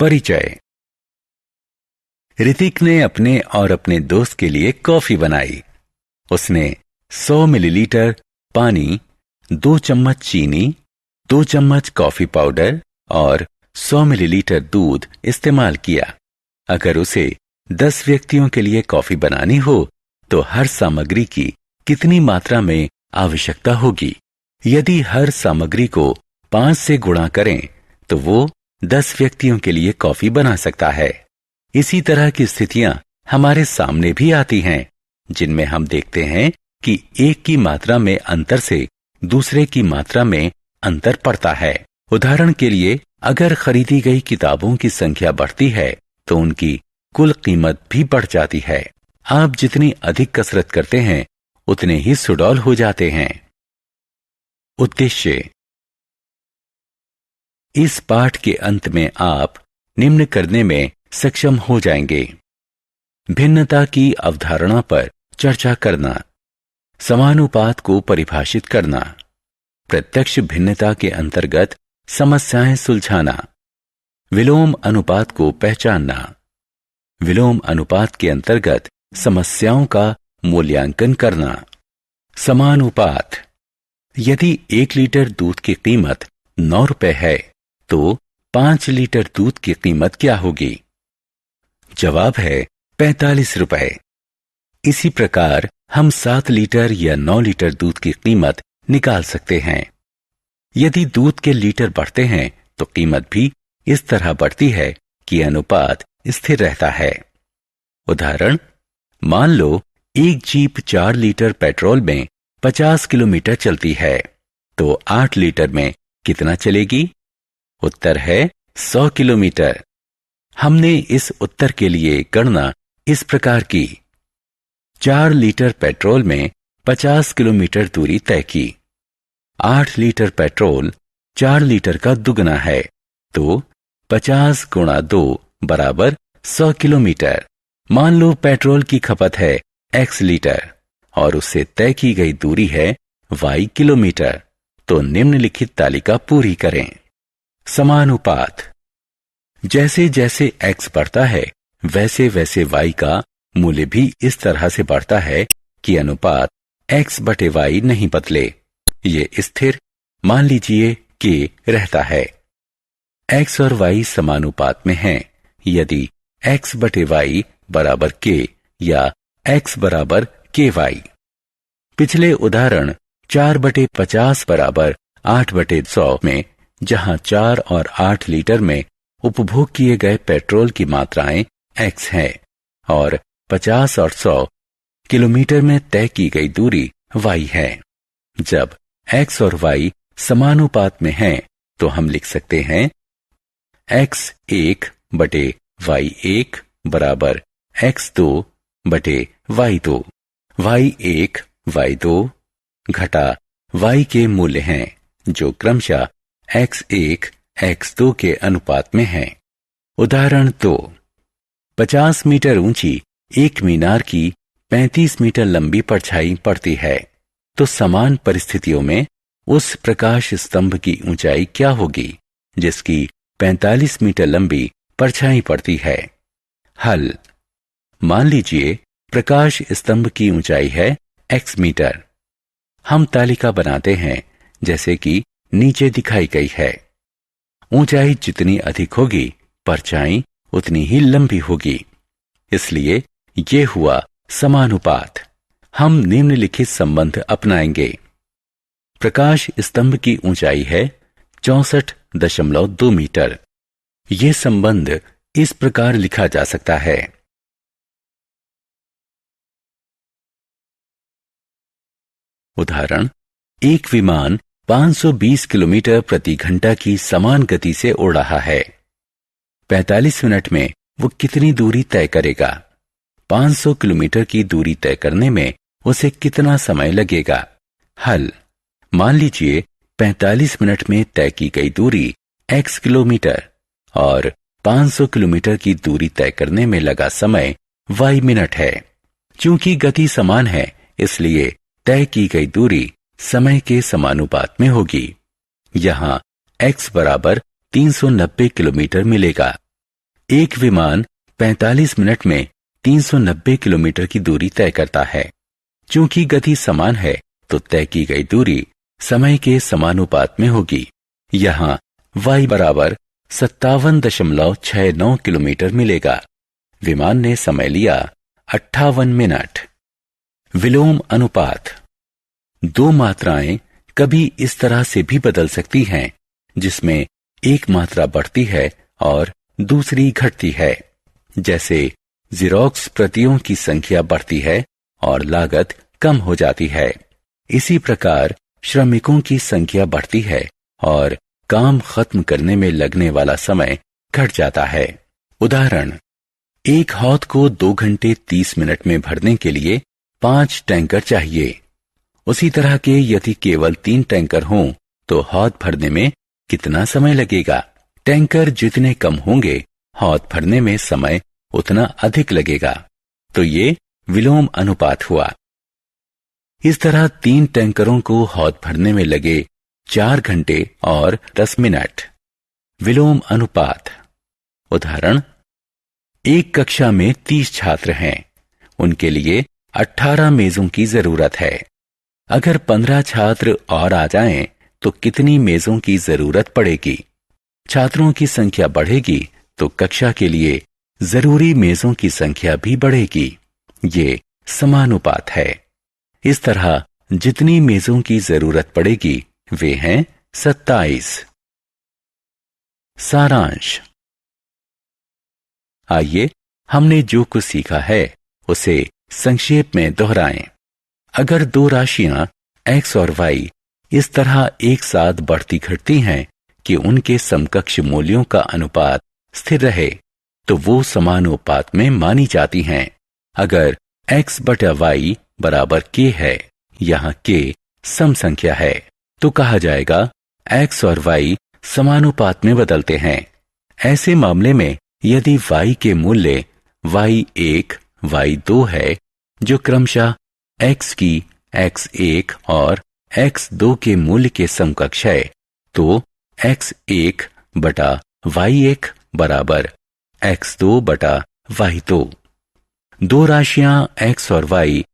परिचय। ऋतिक ने अपने और अपने दोस्त के लिए कॉफी बनाई। उसने 100 मिलीलीटर पानी, 2 चम्मच चीनी, 2 चम्मच कॉफी पाउडर और 100 मिलीलीटर दूध इस्तेमाल किया। अगर उसे 10 व्यक्तियों के लिए कॉफी बनानी हो तो हर सामग्री की कितनी मात्रा में आवश्यकता होगी? यदि हर सामग्री को 5 से गुणा करें तो वो 10 व्यक्तियों के लिए कॉफी बना सकता है। इसी तरह की स्थितियां हमारे सामने भी आती हैं, जिनमें हम देखते हैं कि एक की मात्रा में अंतर से दूसरे की मात्रा में अंतर पड़ता है। उदाहरण के लिए, अगर खरीदी गई किताबों की संख्या बढ़ती है तो उनकी कुल कीमत भी बढ़ जाती है। आप जितनी अधिक कसरत करते हैं उतने ही सुडौल हो जाते हैं। उद्देश्य। इस पाठ के अंत में आप निम्न करने में सक्षम हो जाएंगे: भिन्नता की अवधारणा पर चर्चा करना, समानुपात को परिभाषित करना, प्रत्यक्ष भिन्नता के अंतर्गत समस्याएं सुलझाना, विलोम अनुपात को पहचानना, विलोम अनुपात के अंतर्गत समस्याओं का मूल्यांकन करना। समानुपात। यदि 1 लीटर दूध की कीमत 9 रुपए है तो 5 लीटर दूध की कीमत क्या होगी? जवाब है 45 रुपए। इसी प्रकार हम 7 लीटर या 9 लीटर दूध की कीमत निकाल सकते हैं। यदि दूध के लीटर बढ़ते हैं तो कीमत भी इस तरह बढ़ती है कि अनुपात स्थिर रहता है। उदाहरण, मान लो एक जीप 4 लीटर पेट्रोल में 50 किलोमीटर चलती है तो 8 लीटर में कितना चलेगी? उत्तर है 100 किलोमीटर। हमने इस उत्तर के लिए गणना इस प्रकार की: 4 लीटर पेट्रोल में 50 किलोमीटर दूरी तय की। 8 लीटर पेट्रोल 4 लीटर का दुगना है तो 50 गुणा 2 बराबर 100 किलोमीटर। मान लो पेट्रोल की खपत है x लीटर और उससे तय की गई दूरी है y किलोमीटर, तो निम्नलिखित तालिका पूरी करें। समानुपात। जैसे जैसे x बढ़ता है वैसे वैसे y का मूल्य भी इस तरह से बढ़ता है कि अनुपात x बटे y नहीं बदले, ये स्थिर, मान लीजिए k रहता है। x और y समानुपात में हैं यदि x बटे y बराबर k या x बराबर ky। पिछले उदाहरण 4 बटे 50 बराबर 8 बटे 100 में, जहां 4 और 8 लीटर में उपभोग किए गए पेट्रोल की मात्राएं x हैं और 50 और 100 किलोमीटर में तय की गई दूरी y है। जब x और y समानुपात में हैं तो हम लिख सकते हैं x1 बटे y1 बराबर x2 बटे y2। y1 y2 घटा y के मूल्य हैं जो क्रमशः x1 x2 के अनुपात में हैं। उदाहरण 2, 50 मीटर ऊंची एक मीनार की 35 मीटर लंबी परछाई पड़ती है, तो समान परिस्थितियों में उस प्रकाश स्तंभ की ऊंचाई क्या होगी जिसकी 45 मीटर लंबी परछाई पड़ती है? हल। मान लीजिए प्रकाश स्तंभ की ऊंचाई है x मीटर। हम तालिका बनाते हैं जैसे कि नीचे दिखाई गई है। ऊंचाई जितनी अधिक होगी परछाई उतनी ही लंबी होगी, इसलिए ये हुआ समानुपात। हम निम्नलिखित संबंध अपनाएंगे। प्रकाश स्तंभ की ऊंचाई है 64.2 मीटर। यह संबंध इस प्रकार लिखा जा सकता है: उदाहरण, एक विमान 520 किलोमीटर प्रति घंटा की समान गति से उड़ रहा है। 45 मिनट में वो कितनी दूरी तय करेगा? 500 किलोमीटर की दूरी तय करने में उसे कितना समय लगेगा? हल। मान लीजिए 45 मिनट में तय की गई दूरी x किलोमीटर और 500 किलोमीटर की दूरी तय करने में लगा समय y मिनट है। चूंकि गति समान है इसलिए तय की गई दूरी समय के समानुपात में होगी। यहां x बराबर 390 किलोमीटर मिलेगा। एक विमान 45 मिनट में 390 किलोमीटर की दूरी तय करता है। चूंकि गति समान है तो तय की गई दूरी समय के समानुपात में होगी। यहाँ y बराबर 57.69 किलोमीटर मिलेगा। विमान ने समय लिया 58 मिनट। विलोम अनुपात। दो मात्राएं कभी इस तरह से भी बदल सकती हैं जिसमें एक मात्रा बढ़ती है और दूसरी घटती है। जैसे ज़ेरॉक्स प्रतियों की संख्या बढ़ती है और लागत कम हो जाती है। इसी प्रकार श्रमिकों की संख्या बढ़ती है और काम खत्म करने में लगने वाला समय घट जाता है। उदाहरण, एक हौद को 2 घंटे 30 मिनट में भरने के लिए 5 टैंकर चाहिए। उसी तरह के यदि केवल 3 टैंकर हों तो हौद भरने में कितना समय लगेगा? टैंकर जितने कम होंगे हौद भरने में समय उतना अधिक लगेगा। तो ये विलोम अनुपात हुआ। इस तरह 3 टैंकरों को हौद भरने में लगे 4 घंटे और 10 मिनट। विलोम अनुपात। उदाहरण, एक कक्षा में 30 छात्र हैं। उनके लिए 18 मेजों की जरूरत है। अगर 15 छात्र और आ जाएं तो कितनी मेजों की जरूरत पड़ेगी? छात्रों की संख्या बढ़ेगी तो कक्षा के लिए जरूरी मेजों की संख्या भी बढ़ेगी। ये समानुपात है। इस तरह जितनी मेजों की जरूरत पड़ेगी वे हैं 27। सारांश। आइए हमने जो कुछ सीखा है उसे संक्षेप में दोहराएं। अगर दो राशियां x और y इस तरह एक साथ बढ़ती घटती हैं कि उनके समकक्ष मूल्यों का अनुपात स्थिर रहे तो वो समानुपात में मानी जाती हैं। अगर x बटा y बराबर k है, यहाँ k सम संख्या है, तो कहा जाएगा x और y समानुपात में बदलते हैं। ऐसे मामले में यदि y के मूल्य y1, y2 है जो क्रमशः x की x1 और x2 के मूल्य के समकक्ष है, तो x1 बटा y1 बराबर x2 बटा y2। दो राशियां x और y